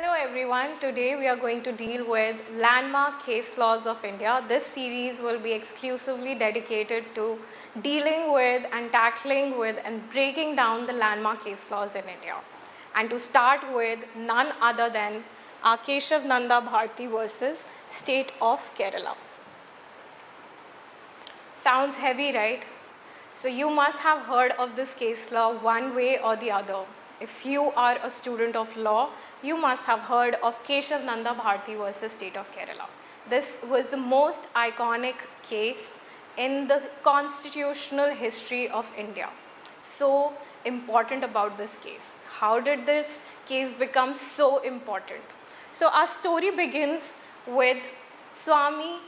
Hello everyone, today we are going to deal with landmark case laws of India. This series will be exclusively dedicated to dealing with and tackling with and breaking down the landmark case laws in India. And to start with none other than Keshav Nanda Bharti versus State of Kerala. Sounds heavy, right? So you must have heard of this case law one way or the other. If you are a student of law, you must have heard of Keshav Nanda Bharti versus State of Kerala. This was the most iconic case in the constitutional history of India. So important about this case. How did this case become so important? So our story begins with Swami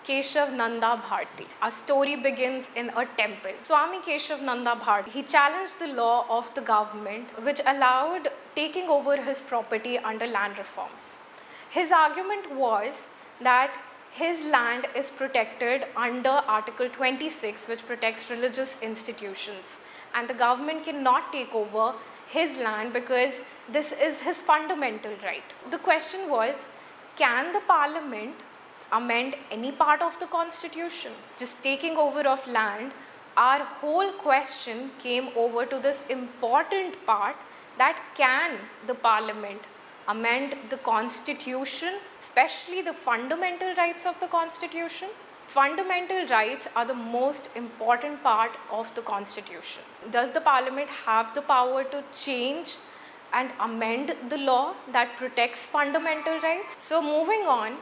Keshav Nanda Bharti. Our story begins in a temple. Swami Keshav Nanda Bharti, he challenged the law of the government which allowed taking over his property under land reforms. His argument was that his land is protected under Article 26, which protects religious institutions, and the government cannot take over his land because this is his fundamental right. The question was, can the parliament amend any part of the constitution? Just taking over of land, our whole question came over to this important part, that can the parliament amend the constitution, especially the fundamental rights of the constitution? Fundamental rights are the most important part of the constitution. Does the parliament have the power to change and amend the law that protects fundamental rights? So moving on,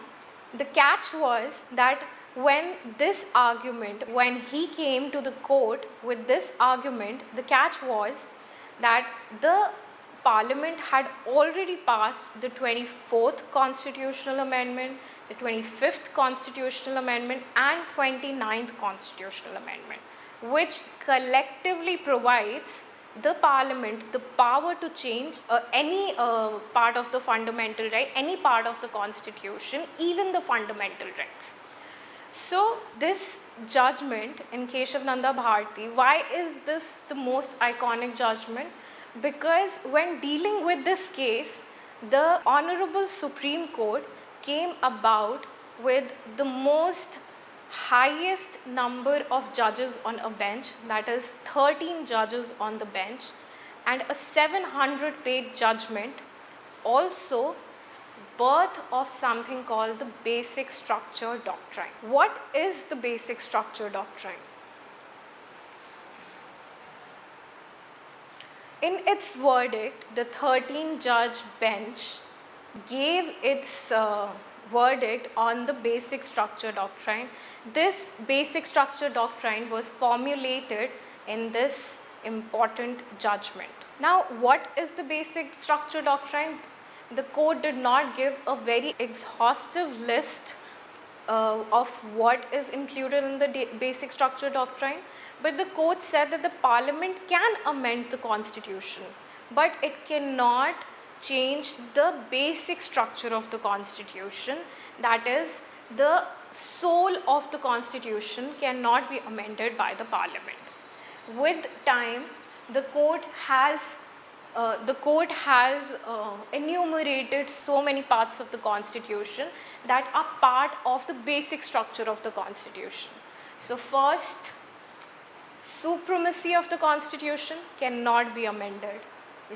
the catch was that when he came to the court with this argument, the catch was that the Parliament had already passed the 24th Constitutional Amendment, the 25th Constitutional Amendment and 29th Constitutional Amendment, which collectively provides the Parliament the power to change any part of the fundamental right, any part of the constitution, even the fundamental rights. So this judgment in Keshav Nanda Bharti, why is this the most iconic judgment? Because when dealing with this case, the Honorable Supreme Court came about with the most highest number of judges on a bench, that is 13 judges on the bench, and a 700-page judgment. Also, birth of something called the Basic Structure Doctrine. What is the Basic Structure Doctrine? In its verdict, the 13-judge bench gave its verdict on the Basic Structure Doctrine. This Basic Structure Doctrine was formulated in this important judgment. Now, what is the Basic Structure Doctrine? The court did not give a very exhaustive list of what is included in the Basic Structure Doctrine, but the court said that the Parliament can amend the constitution, but it cannot change the basic structure of the constitution, that is, the soul of the constitution cannot be amended by the Parliament. With time, the court has enumerated so many parts of the constitution that are part of the basic structure of the constitution. So first, supremacy of the constitution cannot be amended.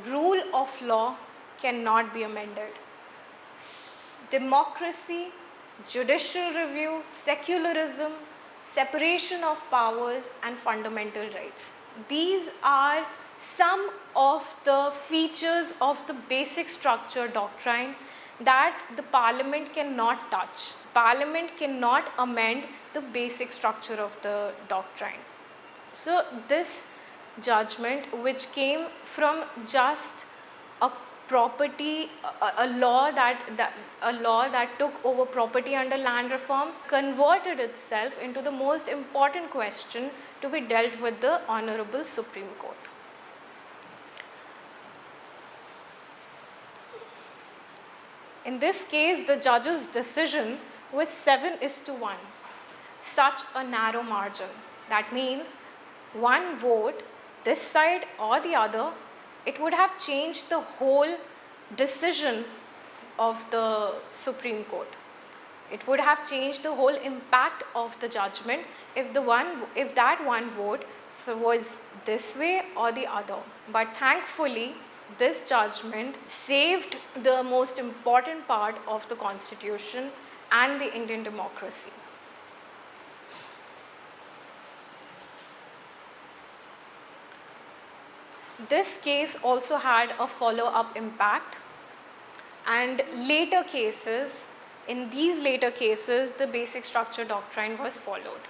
Rule of law cannot be amended. Democracy, judicial review, secularism, separation of powers and fundamental rights. These are some of the features of the Basic Structure Doctrine that the Parliament cannot touch. Parliament cannot amend the basic structure of the doctrine. So this judgment, which came from just a property, a law that took over property under land reforms, converted itself into the most important question to be dealt with the Honorable Supreme Court. In this case, the judge's decision was 7:1, such a narrow margin. That means one vote, this side or the other, it would have changed the whole decision of the Supreme Court. It would have changed the whole impact of the judgment if that one vote was this way or the other. But thankfully, this judgment saved the most important part of the Constitution and the Indian democracy. This case also had a follow-up impact, and in these later cases, the basic structure doctrine was followed.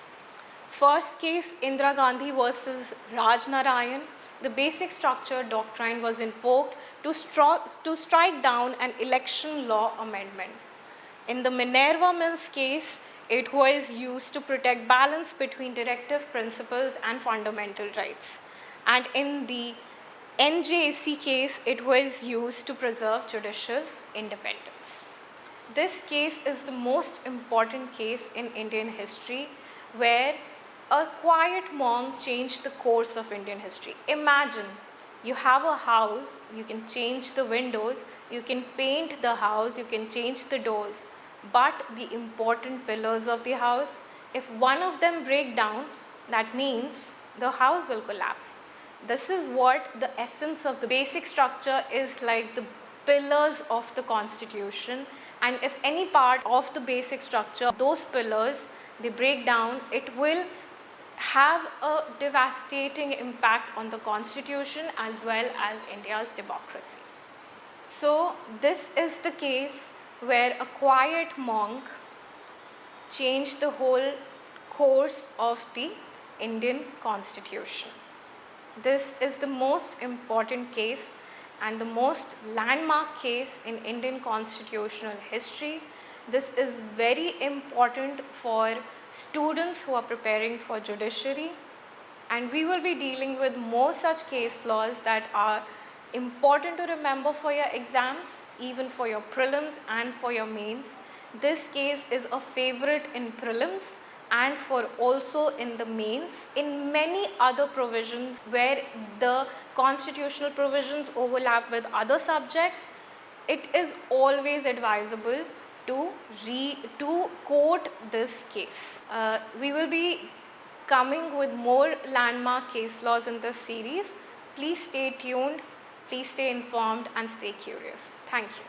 First case, Indira Gandhi versus Raj Narayan, the basic structure doctrine was invoked to strike down an election law amendment. In the Minerva Mills case, it was used to protect balance between directive principles and fundamental rights. And in the NJAC case, it was used to preserve judicial independence. This case is the most important case in Indian history where a quiet monk changed the course of Indian history. Imagine you have a house, you can change the windows, you can paint the house, you can change the doors, but the important pillars of the house, if one of them break down, that means the house will collapse. This is what the essence of the basic structure is, like the pillars of the Constitution, and if any part of the basic structure, those pillars, they break down, it will have a devastating impact on the Constitution as well as India's democracy. So this is the case where a quiet monk changed the whole course of the Indian Constitution. This is the most important case and the most landmark case in Indian constitutional history. This is very important for students who are preparing for judiciary, and we will be dealing with more such case laws that are important to remember for your exams, even for your prelims and for your mains. This case is a favorite in prelims and for also in the mains. In many other provisions where the constitutional provisions overlap with other subjects, it is always advisable to quote this case. We will be coming with more landmark case laws in this series. Please stay tuned, please stay informed and stay curious. Thank you.